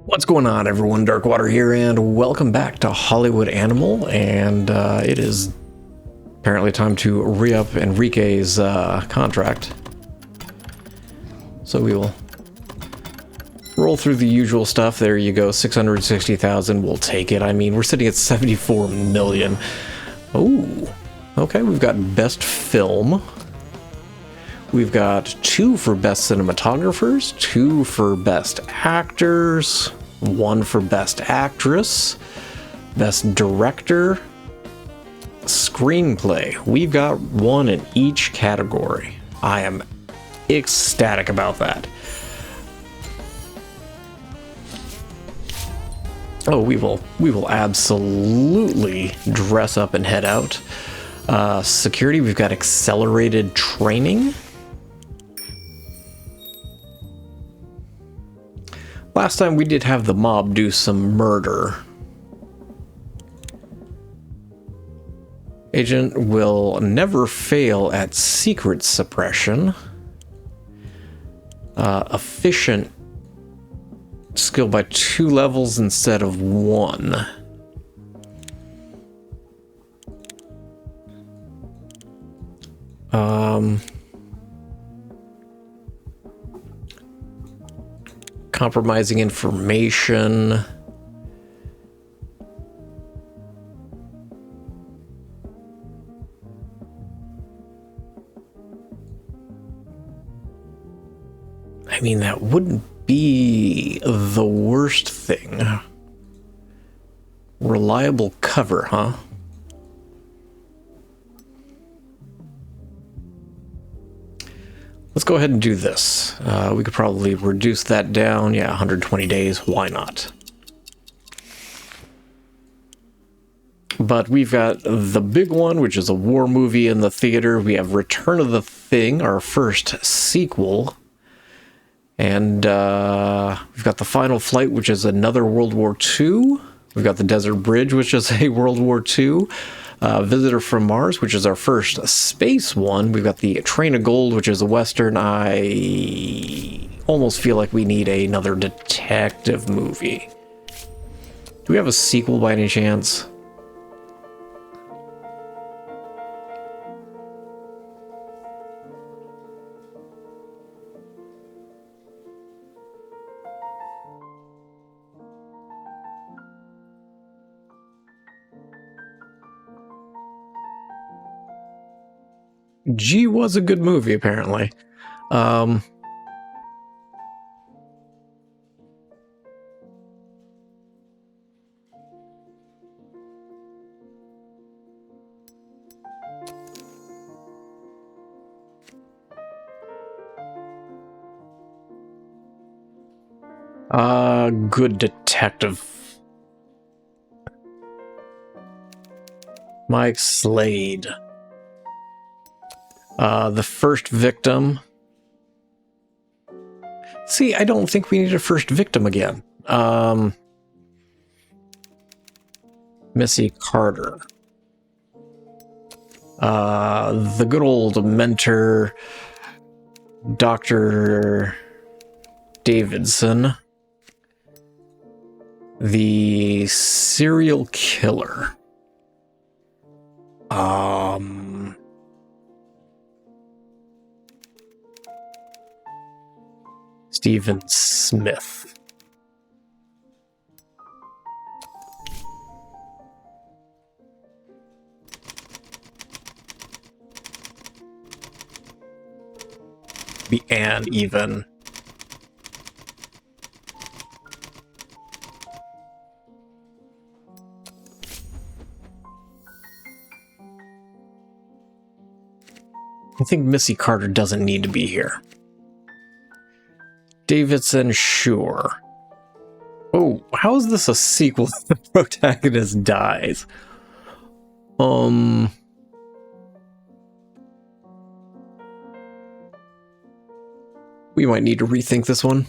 What's going on, everyone? Darkwater here, and welcome back to Hollywood Animal. And it is apparently time to re-up Enrique's contract. So we will roll through the usual stuff. There you go, 660,000. We'll take it. I mean, we're sitting at 74 million. Oh, okay. We've got best film. We've got 2 for best cinematographers, 2 for best actors, 1 for best actress, best director, screenplay. We've got 1 in each category. I am ecstatic about that. Oh, we will absolutely dress up and head out. Security, we've got accelerated training. Last time we did have the mob do some murder. Agent will never fail at secret suppression. Efficient skill by 2 levels instead of 1. Compromising information. I mean, that wouldn't be the worst thing. Reliable cover, huh? Let's go ahead and do this. We could probably reduce that down. Yeah, 120 days. Why not? But we've got the big one, which is a war movie in the theater. We have Return of the Thing, our first sequel. And we've got The Final Flight, which is another World War II. We've got The Desert Bridge, which is a World War II. Visitor from Mars, which is our first space one. We've got the Train of Gold, which is a Western. I almost feel like we need another detective movie. Do we have a sequel by any chance? G was a good movie, apparently. Good detective. Mike Slade. The First Victim. See, I don't think we need a First Victim again. Missy Carter. The good old mentor, Dr. Davidson. The serial killer. Stephen Smith. Be Anne even. I think Missy Carter doesn't need to be here. Davidson, sure. Oh, how is this a sequel if the protagonist dies? We might need to rethink this one.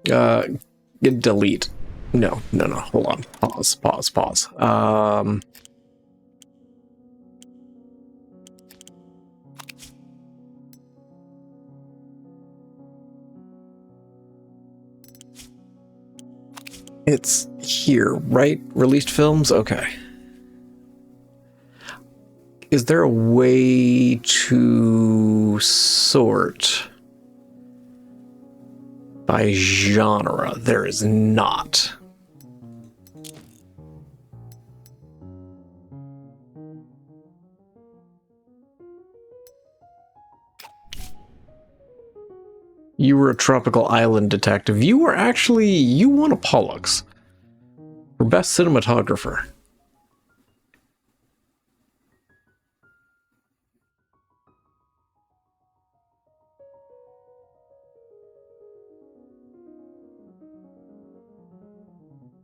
Delete. No, hold on. Pause. It's here, right? Released films? Okay. Is there a way to sort by genre? There is not. You were a tropical island detective. You were actually, you won a Pollux for best cinematographer.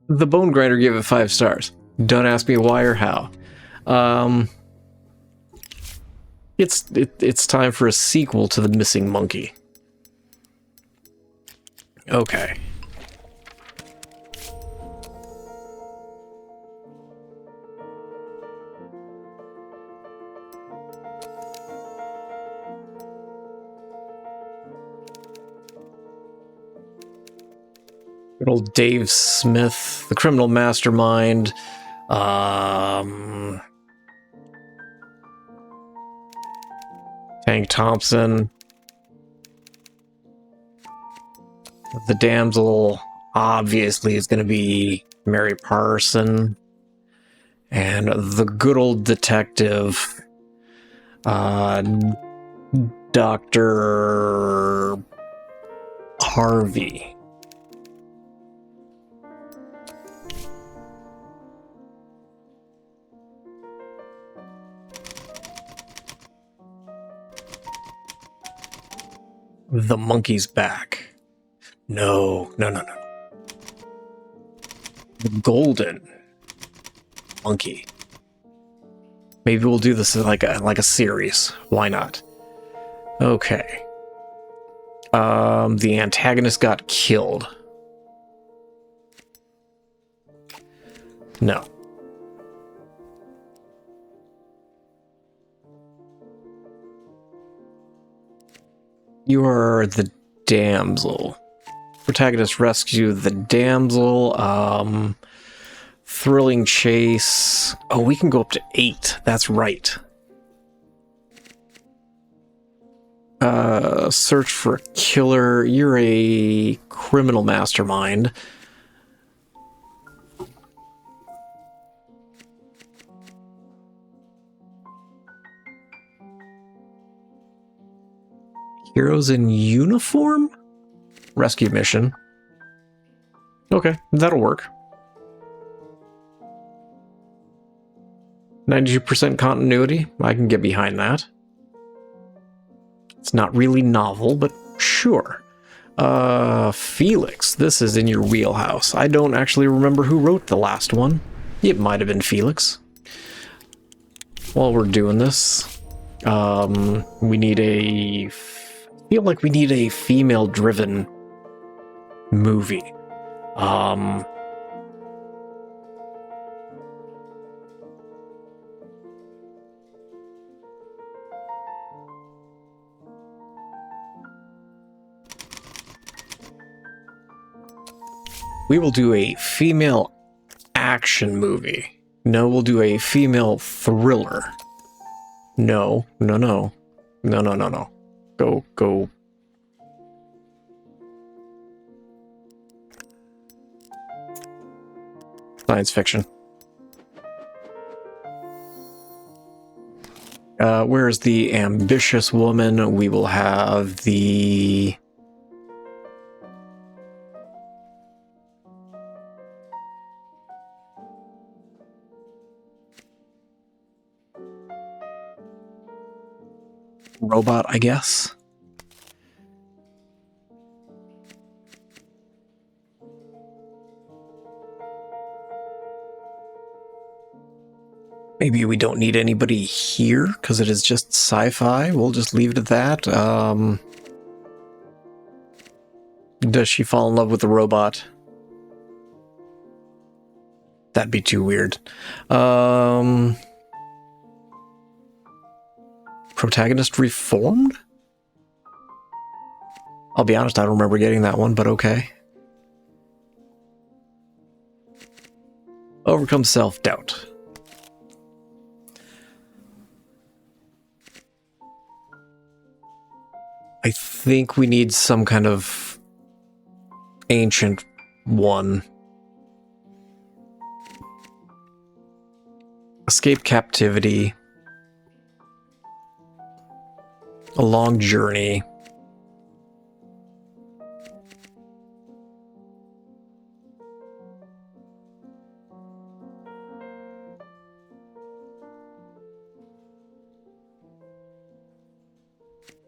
The Bone Grinder gave it 5 stars. Don't ask me why or how. It's time for a sequel to The Missing Monkey. Okay. Good old Dave Smith, the criminal mastermind. Hank Thompson. The damsel obviously is going to be Mary Parson. And the good old detective, Dr. Harvey. The monkey's back. No. The golden monkey. Maybe we'll do this like a series. Why not? Okay. The antagonist got killed. No. You are the damsel. Protagonist rescue the damsel. Thrilling chase. Oh, we can go up to 8. That's right. Search for a killer. You're a criminal mastermind. Heroes in uniform? Rescue mission. Okay, that'll work. 92% continuity. I can get behind that. It's not really novel, but sure. Felix, this is in your wheelhouse. I don't actually remember who wrote the last one. It might have been Felix. While we're doing this, we need I feel like we need a female-driven movie. We will do a female action movie. No, we'll do a female thriller. No. Go. Science fiction. Where's the ambitious woman? We will have the... robot, I guess. Maybe we don't need anybody here because it is just sci-fi. We'll just leave it at that. Does she fall in love with the robot? That'd be too weird. Protagonist reformed? I'll be honest, I don't remember getting that one, but okay. Overcome self-doubt. I think we need some kind of ancient one. Escape captivity. A long journey.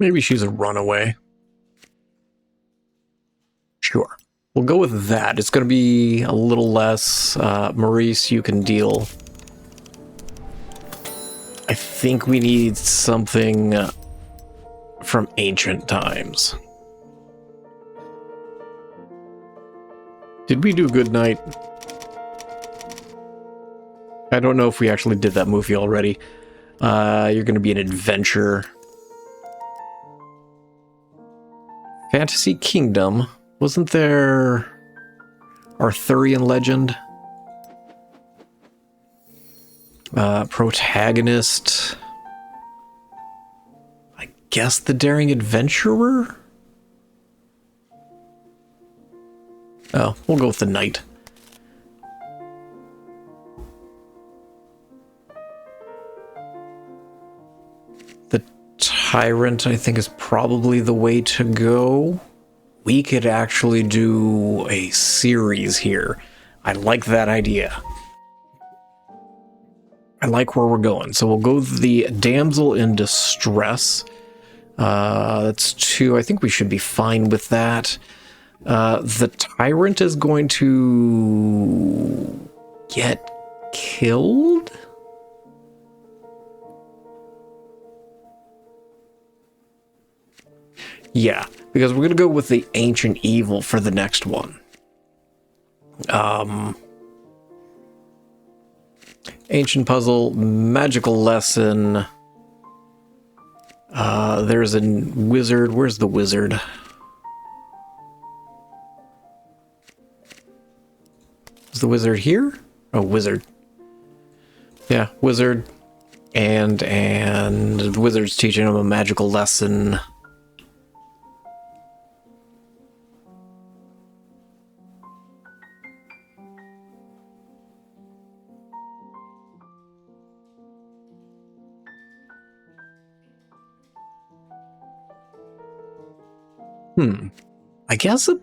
Maybe she's a runaway. Sure. We'll go with that. It's going to be a little less. Maurice, you can deal. I think we need something from ancient times. Did we do Good Night? I don't know if we actually did that movie already. You're going to be an adventurer. Fantasy Kingdom. Wasn't there Arthurian legend? Protagonist. I guess the Daring Adventurer? Oh, we'll go with the Knight. The Tyrant, I think, is probably the way to go. We could actually do a series here. I like that idea. I like where we're going. So we'll go with the Damsel in Distress. That's 2. I think we should be fine with that. The Tyrant is going to get killed? Yeah, because we're going to go with the Ancient Evil for the next one. Ancient Puzzle, Magical Lesson. There's a wizard. Where's the wizard? Is the wizard here? Oh, wizard. Yeah, wizard. And the wizard's teaching him a magical lesson. I guess a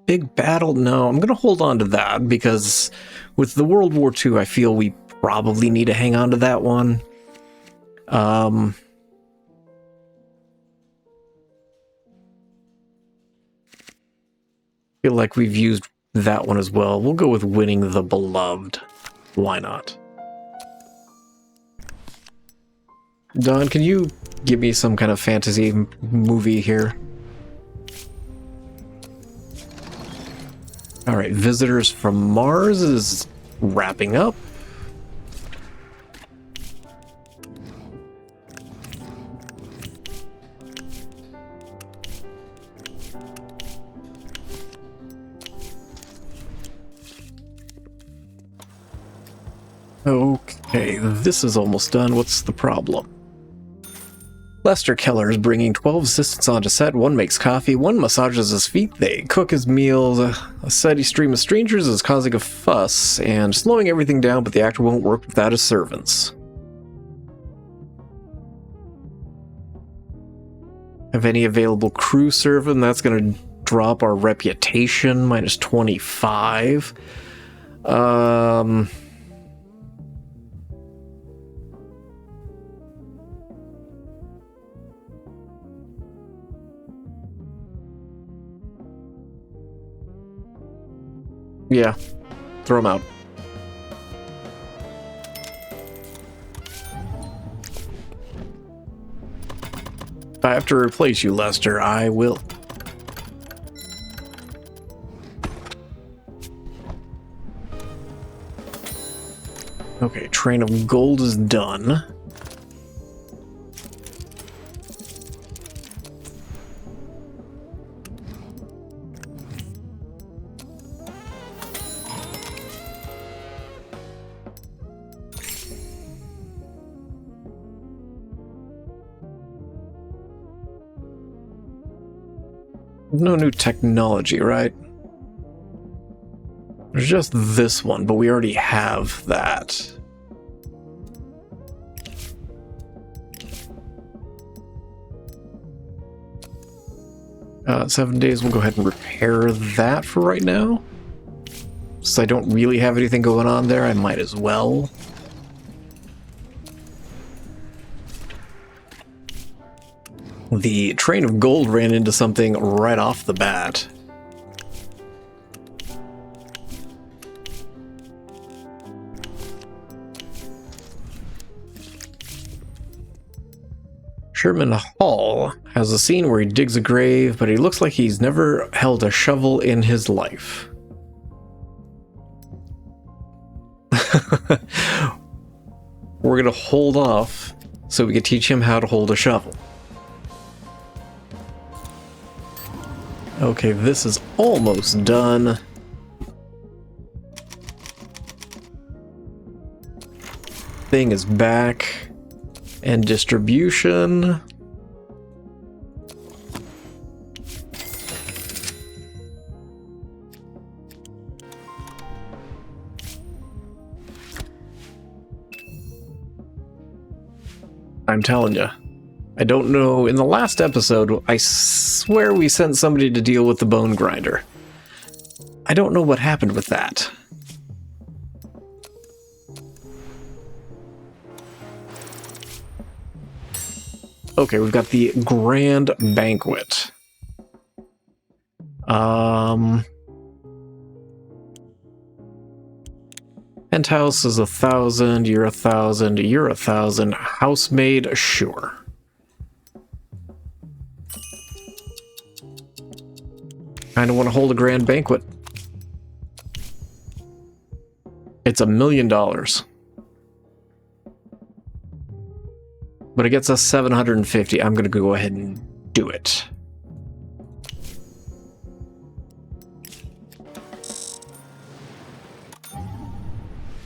big battle? No, I'm going to hold on to that because with the World War II, I feel we probably need to hang on to that one. Feel like we've used that one as well. We'll go with Winning the Beloved. Why not? Don, can you give me some kind of fantasy movie here? Alright, Visitors from Mars is wrapping up. Okay, this is almost done. What's the problem? Lester Keller is bringing 12 assistants onto set. One makes coffee, one massages his feet, they cook his meals. A steady stream of strangers is causing a fuss and slowing everything down, but the actor won't work without his servants. Have any available crew servant? That's going to drop our reputation, minus 25. Yeah, throw him out. If I have to replace you, Lester, I will. Okay, Train of Gold is done. No new technology, right? There's just this one, but we already have that. 7 days, we'll go ahead and repair that for right now. Since I don't really have anything going on there, I might as well. The train of gold ran into something right off the bat. Sherman Hall has a scene where he digs a grave, but he looks like he's never held a shovel in his life. We're gonna hold off so we can teach him how to hold a shovel. Okay, this is almost done. Thing is back. And distribution. I'm telling you, I don't know. In the last episode, I swear we sent somebody to deal with the bone grinder. I don't know what happened with that. Okay, we've got the Grand Banquet. Penthouse is 1,000, you're 1,000, you're 1,000. Housemaid, sure. Kinda wanna hold a grand banquet. It's $1 million. But it gets us 750. I'm gonna go ahead and do it.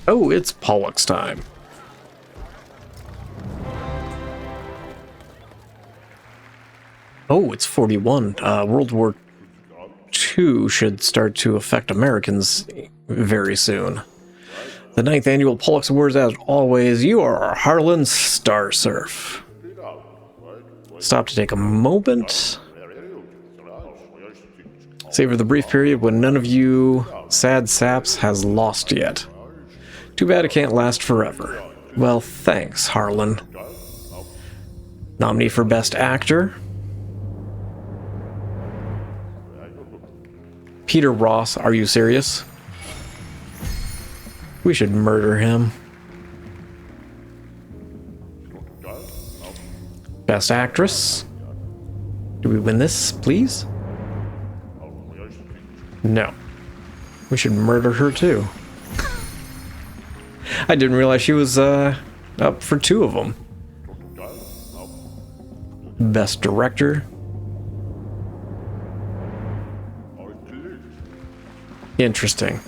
Oh, it's Pollux time. Oh, it's 41. World War II should start to affect Americans very soon. The 9th annual Pollux Awards, as always, you are Harlan Starsurf. Stop to take a moment. Savor the brief period when none of you sad saps has lost yet. Too bad it can't last forever. Well, thanks, Harlan. Nominee for Best Actor. Peter Ross, are you serious? We should murder him. Best Actress. Do we win this, please? No. We should murder her too. I didn't realize she was up for 2 of them. Best Director. Interesting.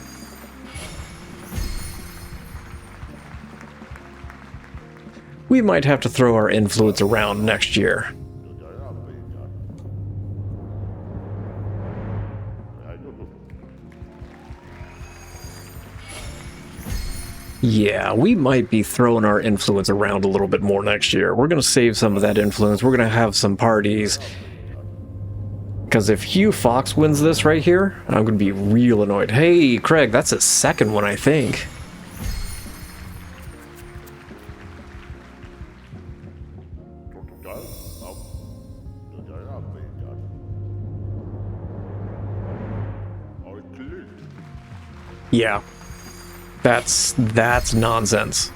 We might have to throw our influence around next year. Yeah, we might be throwing our influence around a little bit more next year. We're going to save some of that influence. We're going to have some parties. Because if Hugh Fox wins this right here, I'm going to be real annoyed. Hey, Craig, that's his second one, I think. Yeah. That's nonsense.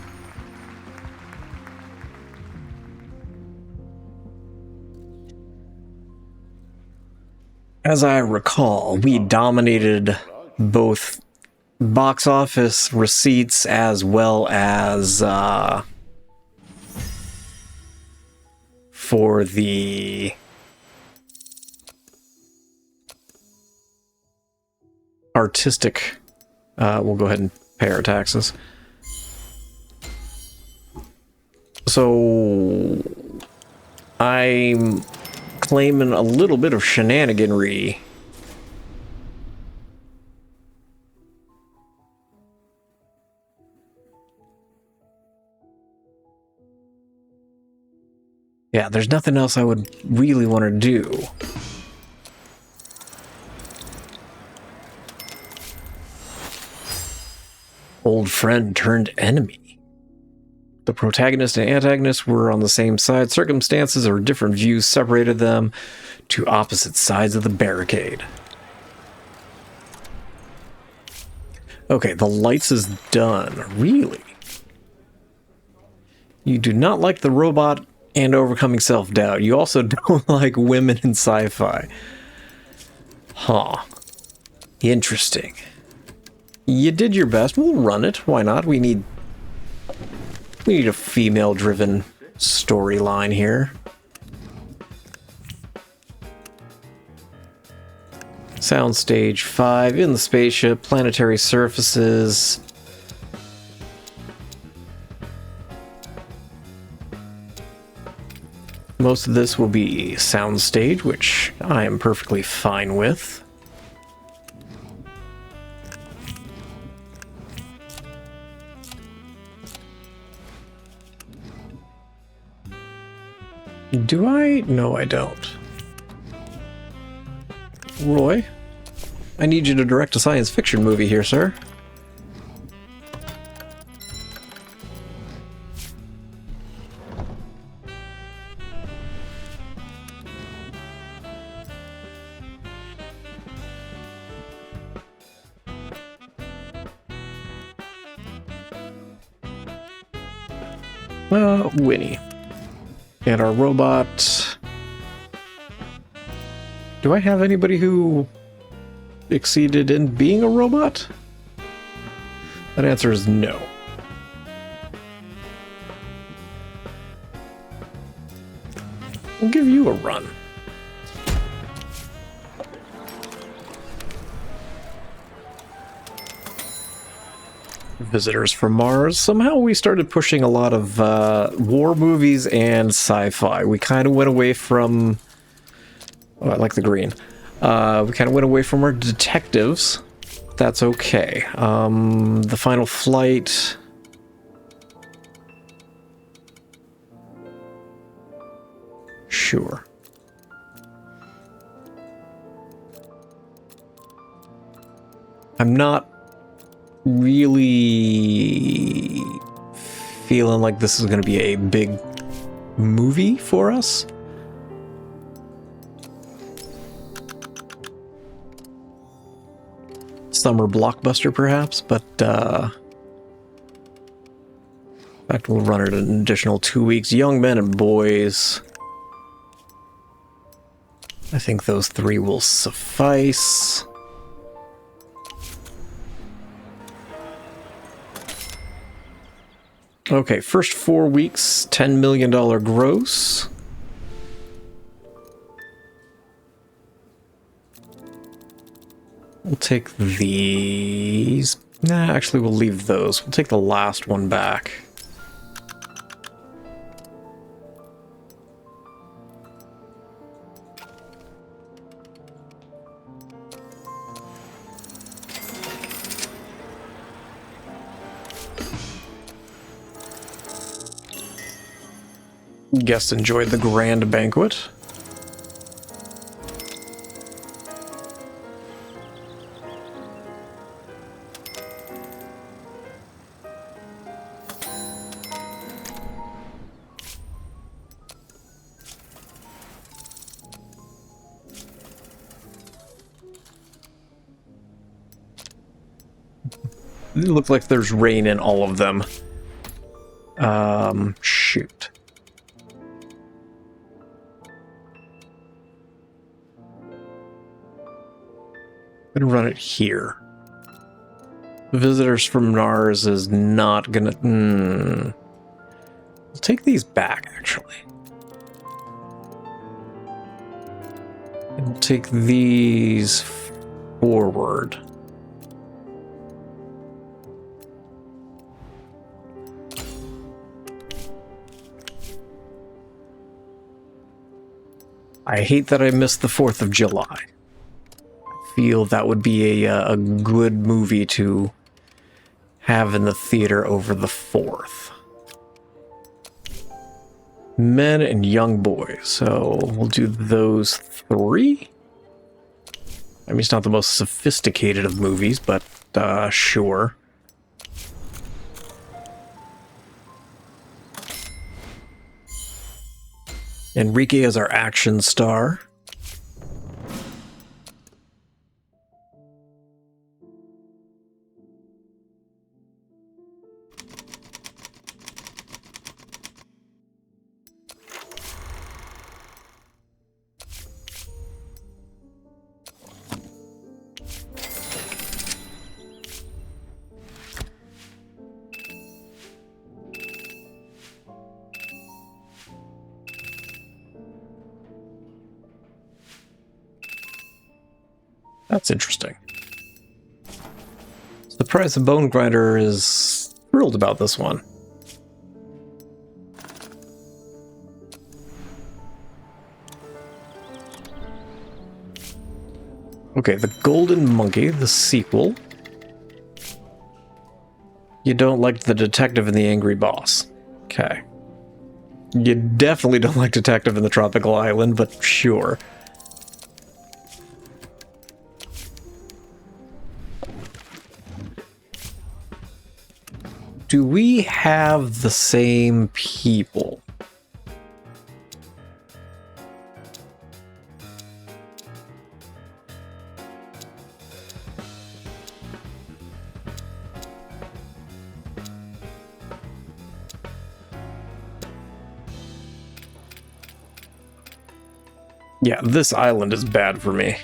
As I recall, we dominated both box office receipts as well as for the artistic. We'll go ahead and pay our taxes. So I'm claiming a little bit of shenaniganry. Yeah, there's nothing else I would really want to do. Old friend turned enemy. The protagonist and antagonist were on the same side. Circumstances or different views separated them to opposite sides of the barricade. Okay, the lights is done. Really? You do not like the robot and overcoming self-doubt. You also don't like women in sci-fi. Huh. Interesting. You did your best. We'll run it. Why not? We need a female-driven storyline here. Soundstage 5 in the spaceship, planetary surfaces. Most of this will be soundstage, which I am perfectly fine with. Do I? No, I don't. Roy, I need you to direct a science fiction movie here, sir. Winnie. And our robot... Do I have anybody who exceeded in being a robot? That answer is no. We'll give you a run. Visitors from Mars. Somehow we started pushing a lot of war movies and sci-fi. We kind of went away from... Oh, I like the green. We kind of went away from our detectives. That's okay. The Final Flight... Sure. I'm not really feeling like this is going to be a big movie for us. Summer blockbuster, perhaps, but in fact, we'll run it an additional 2 weeks. Young men and boys. I think those 3 will suffice. Okay, first 4 weeks, $10 million gross. We'll take these. Nah, actually, we'll leave those. We'll take the last one back. Guests enjoyed the grand banquet. It looks like there's rain in all of them. Shoot. I'm gonna run it here. Visitors from Mars is not gonna... We'll take these back, actually. And we'll take these forward. I hate that I missed the 4th of July. I feel that would be a good movie to have in the theater over the 4th. Men and young boys. So we'll do those 3. I mean, it's not the most sophisticated of movies, but sure. Enrique is our action star. That's interesting. So the price of Bone Grinder is thrilled about this one. Okay, The Golden Monkey, the sequel. You don't like The Detective and the Angry Boss. Okay. You definitely don't like Detective in the Tropical Island, but sure. Do we have the same people? Yeah, this island is bad for me.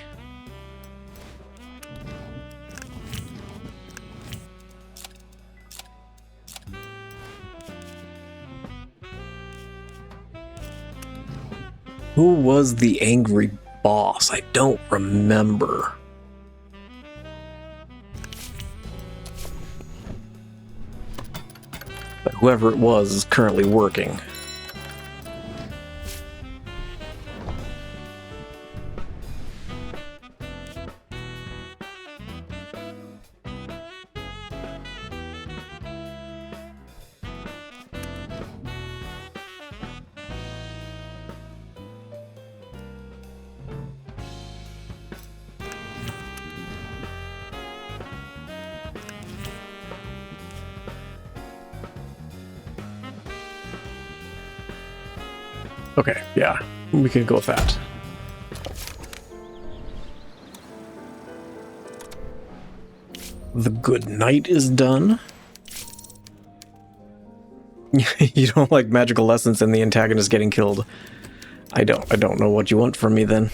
Who was the angry boss? I don't remember. But whoever it was is currently working. Okay, yeah, we can go with that. The Good Night is done. You don't like magical lessons and the antagonist getting killed. I don't know what you want from me then.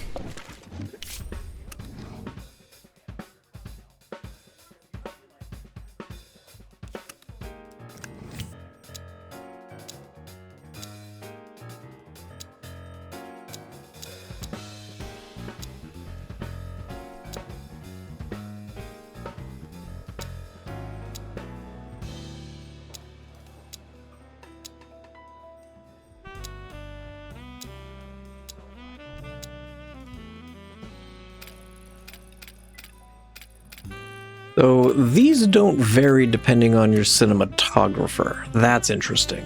So these don't vary depending on your cinematographer. That's interesting.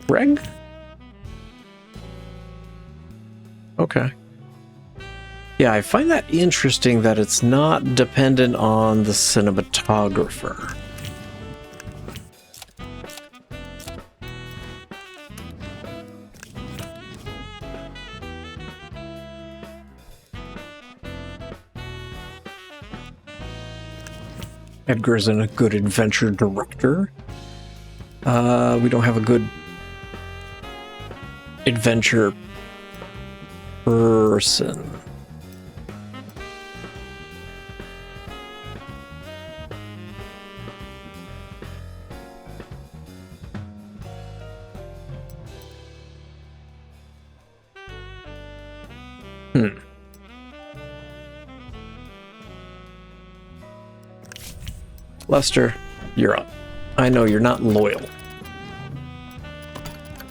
Greg? Okay. Yeah, I find that interesting that it's not dependent on the cinematographer. Edgar isn't a good adventure director. We don't have a good adventure person. Lester, you're up. I know you're not loyal.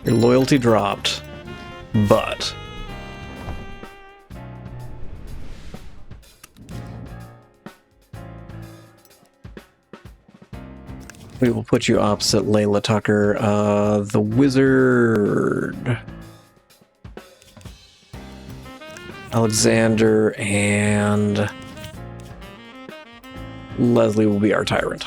You're loyalty dropped, but we will put you opposite Layla Tucker, the wizard, Alexander, and Leslie will be our tyrant.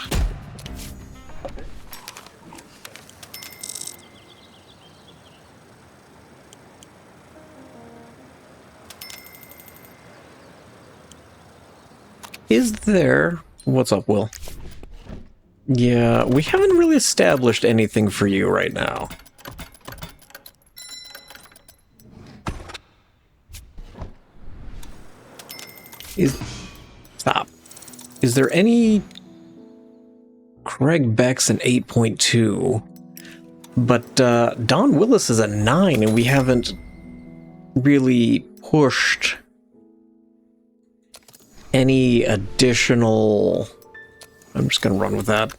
Is there... What's up, Will? Yeah, we haven't really established anything for you right now. Stop. Is there any... Craig Beck's an 8.2, but Don Willis is a 9, and we haven't really pushed any additional... I'm just going to run with that.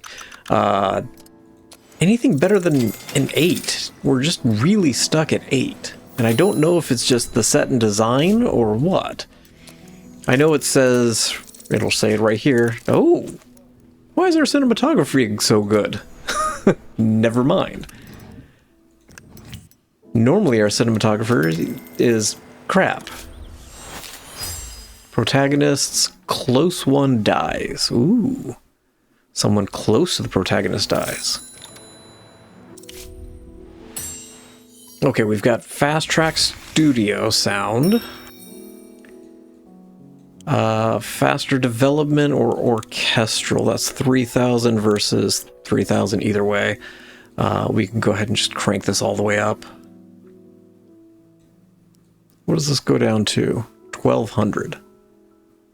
Anything better than an 8. We're just really stuck at 8. And I don't know if it's just the set and design or what. I know it says... It'll say it right here. Oh! Why is our cinematography so good? Never mind. Normally our cinematographer is crap. Protagonists, close one dies. Ooh. Someone close to the protagonist dies. Okay, we've got Fast Track Studio sound. Faster development or orchestral. That's 3,000 versus 3,000 either way. We can go ahead and just crank this all the way up. What does this go down to? 1,200.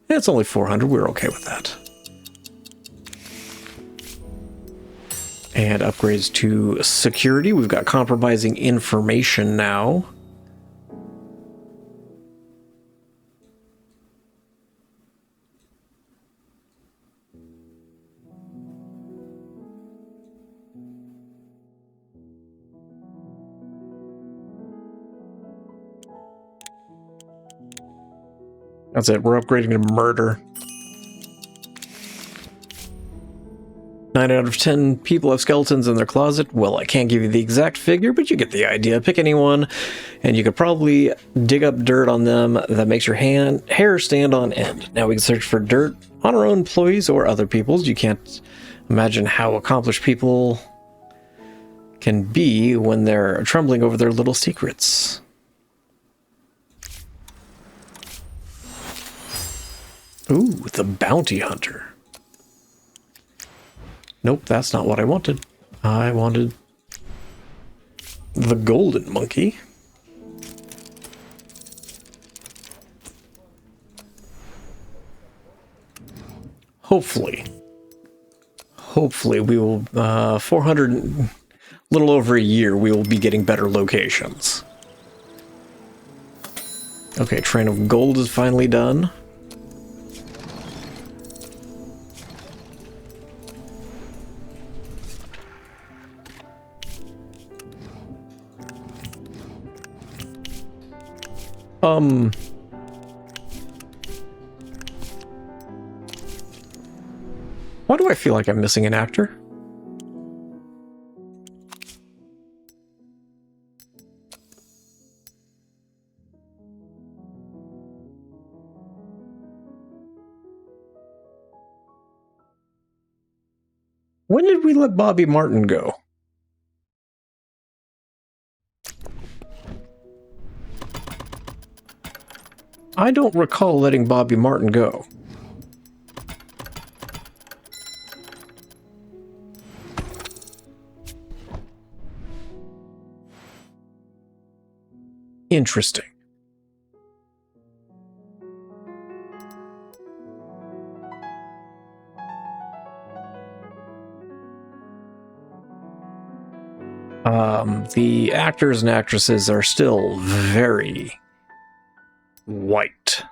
It's only 400. We're okay with that. And upgrades to security. We've got compromising information now. That's it. We're upgrading to murder. 9 out of 10 people have skeletons in their closet. Well, I can't give you the exact figure, but you get the idea. Pick anyone, and you could probably dig up dirt on them that makes your hair stand on end. Now we can search for dirt on our own employees or other people's. You can't imagine how accomplished people can be when they're trembling over their little secrets. Ooh, the bounty hunter. Nope, that's not what I wanted. I wanted the golden monkey. Hopefully we will, 400, little over a year, we will be getting better locations. Okay, Train of Gold is finally done. Why do I feel like I'm missing an actor? When did we let Bobby Martin go? I don't recall letting Bobby Martin go. Interesting. The actors and actresses are still very white,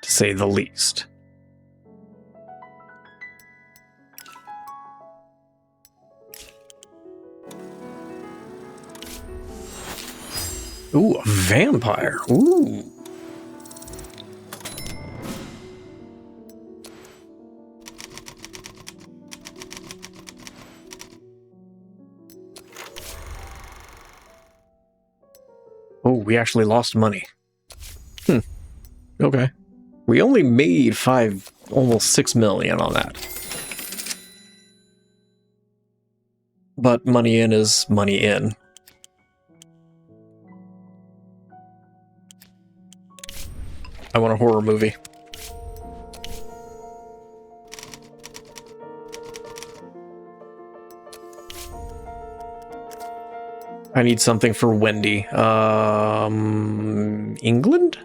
to say the least. Ooh, a vampire. Ooh. Oh, we actually lost money. Okay. We only made almost 6 million on that. But money in is money in. I want a horror movie. I need something for Wendy. England?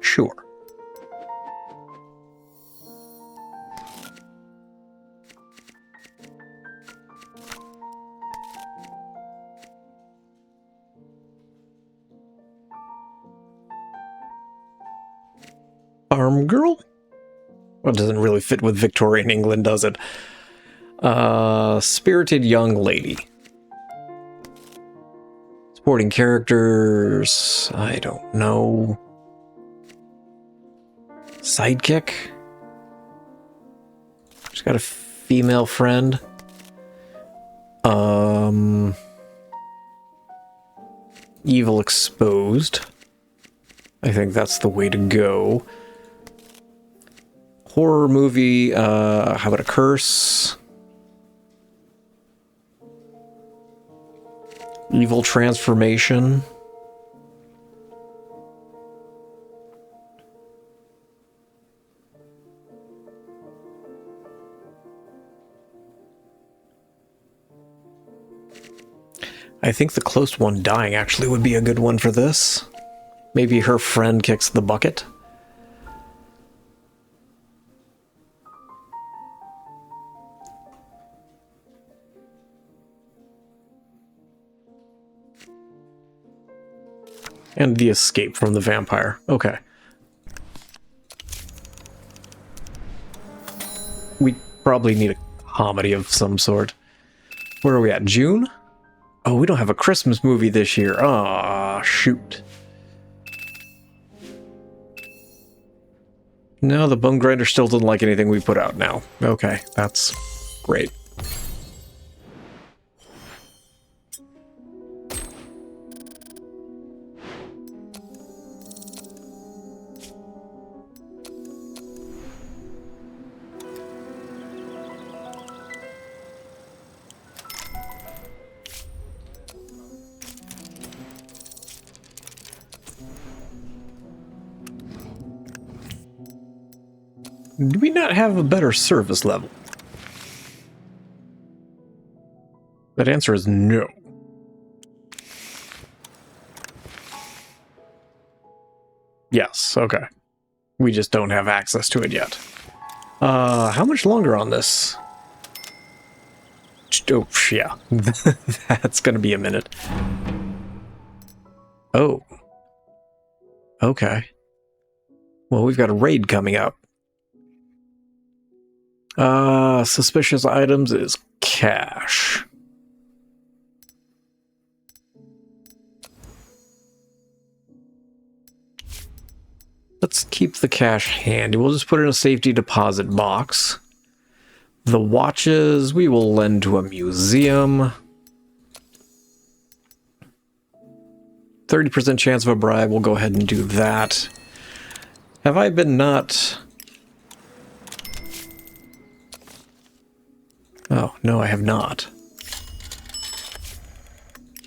Sure. Farm girl? Well, it doesn't really fit with Victorian England, does it? Spirited young lady. Supporting characters, I don't know. Sidekick? She's got a female friend. Evil exposed. I think that's the way to go. Horror movie, how about a curse? Evil transformation. I think the close one dying actually would be a good one for this. Maybe her friend kicks the bucket. And the escape from the vampire. Okay. We probably need a comedy of some sort. Where are we at? June? Oh, we don't have a Christmas movie this year. Ah, shoot. No, the Bone Grinder still doesn't like anything we put out now. Okay, that's great. Do we not have a better service level? That answer is no. Yes, okay. We just don't have access to it yet. How much longer on this? Oh, yeah. That's gonna be a minute. Oh. Okay. Well, we've got a raid coming up. Suspicious items is cash. Let's keep the cash handy. We'll just put it in a safety deposit box. The watches we will lend to a museum. 30% chance of a bribe. We'll go ahead and do that. Have I been not... Oh, no, I have not.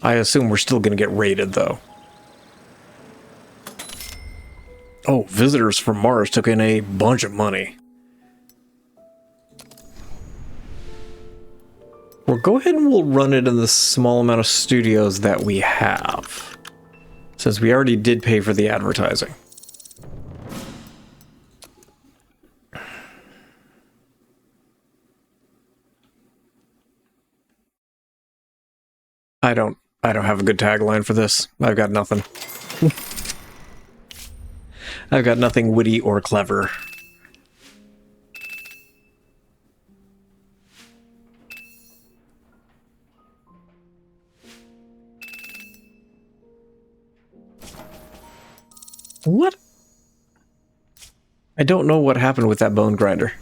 I assume we're still going to get raided, though. Oh, visitors from Mars took in a bunch of money. We'll go ahead and we'll run it in the small amount of studios that we have, since we already did pay for the advertising. I don't have a good tagline for this. I've got nothing. I've got nothing witty or clever. What? I don't know what happened with that bone grinder.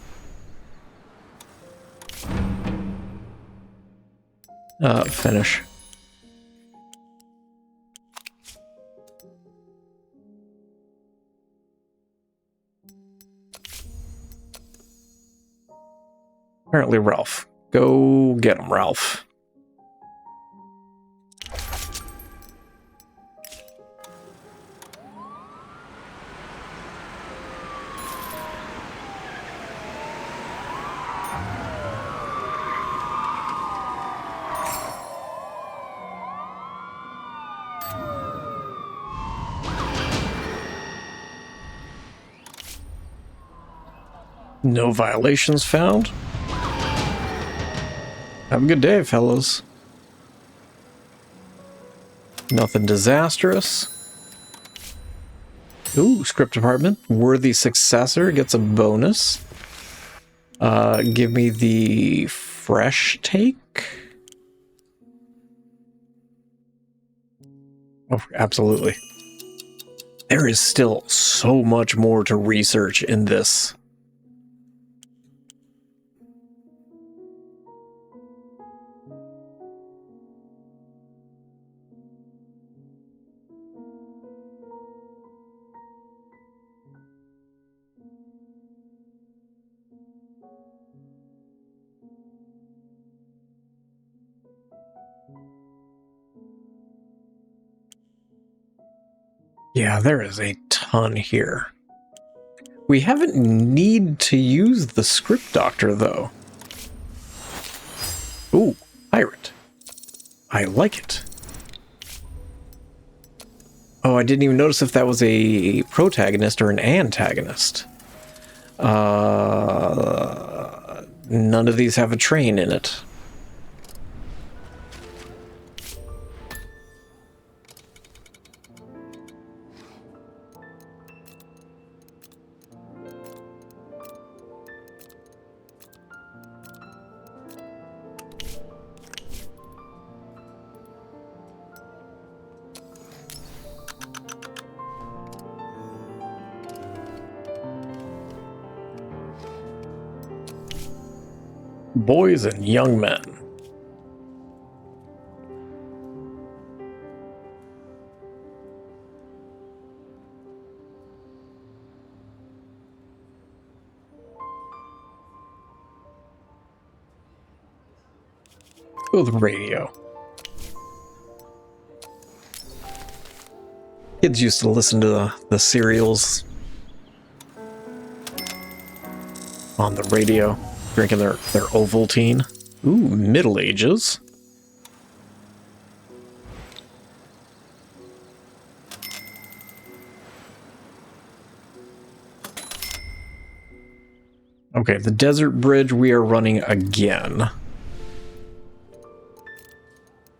Finish. Apparently Ralph. Go get him, Ralph. No violations found. Have a good day, fellas. Nothing disastrous. Ooh, script department. Worthy successor gets a bonus. Give me the fresh take. Oh, absolutely. There is still so much more to research in this. Yeah, there is a ton here. We haven't need to use the script doctor, though. Ooh, pirate. I like it. Oh, I didn't even notice if that was a protagonist or an antagonist. None of these have a train in it. Boys and young men. Oh, the radio. Kids used to listen to the serials on the radio, drinking their Ovaltine. Ooh, Middle Ages. Okay, the desert bridge we are running again.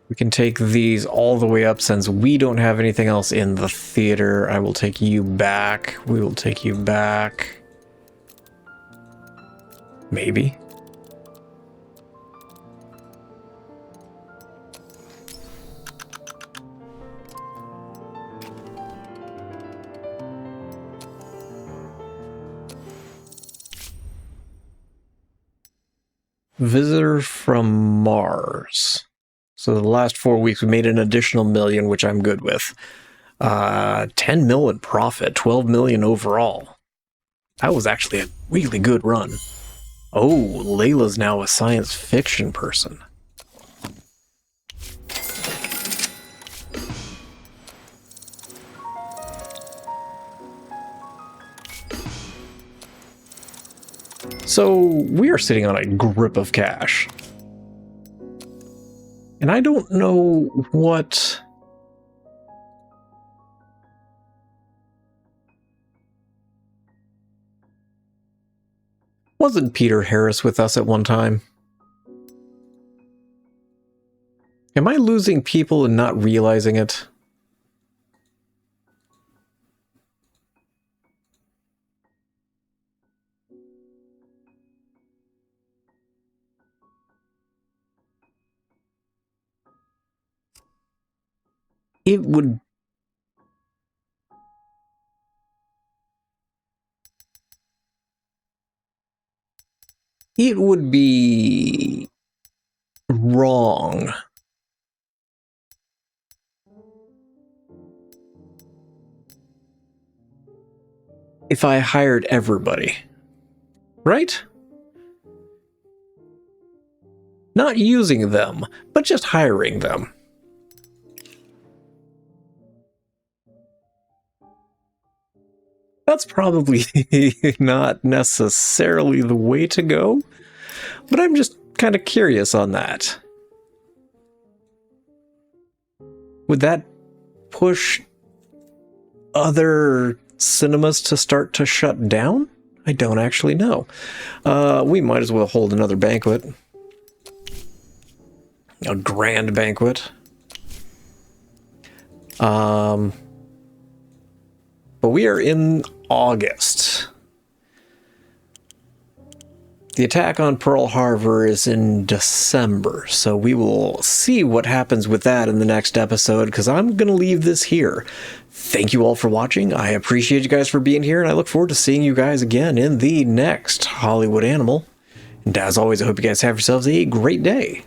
We can take these all the way up since we don't have anything else in the theater. I will take you back. We will take you back. Maybe. Visitor from Mars. So the last 4 weeks we made an additional $1 million, which I'm good with. 10 million profit, 12 million overall. That was actually a really good run. Oh, Layla's now a science fiction person. So we are sitting on a grip of cash. And I don't know what... Wasn't Peter Harris with us at one time? Am I losing people and not realizing it? It would... it would be wrong if I hired everybody, right? Not using them, but just hiring them. That's probably not necessarily the way to go, but I'm just kind of curious on that. Would that push other cinemas to start to shut down? I don't actually know. We might as well hold another banquet. A grand banquet. But we are in August. The attack on Pearl Harbor is in December, so we will see what happens with that in the next episode, because I'm going to leave this here. Thank you all for watching. I appreciate you guys for being here, and I look forward to seeing you guys again in the next Hollywood Animal. And as always, I hope you guys have yourselves a great day.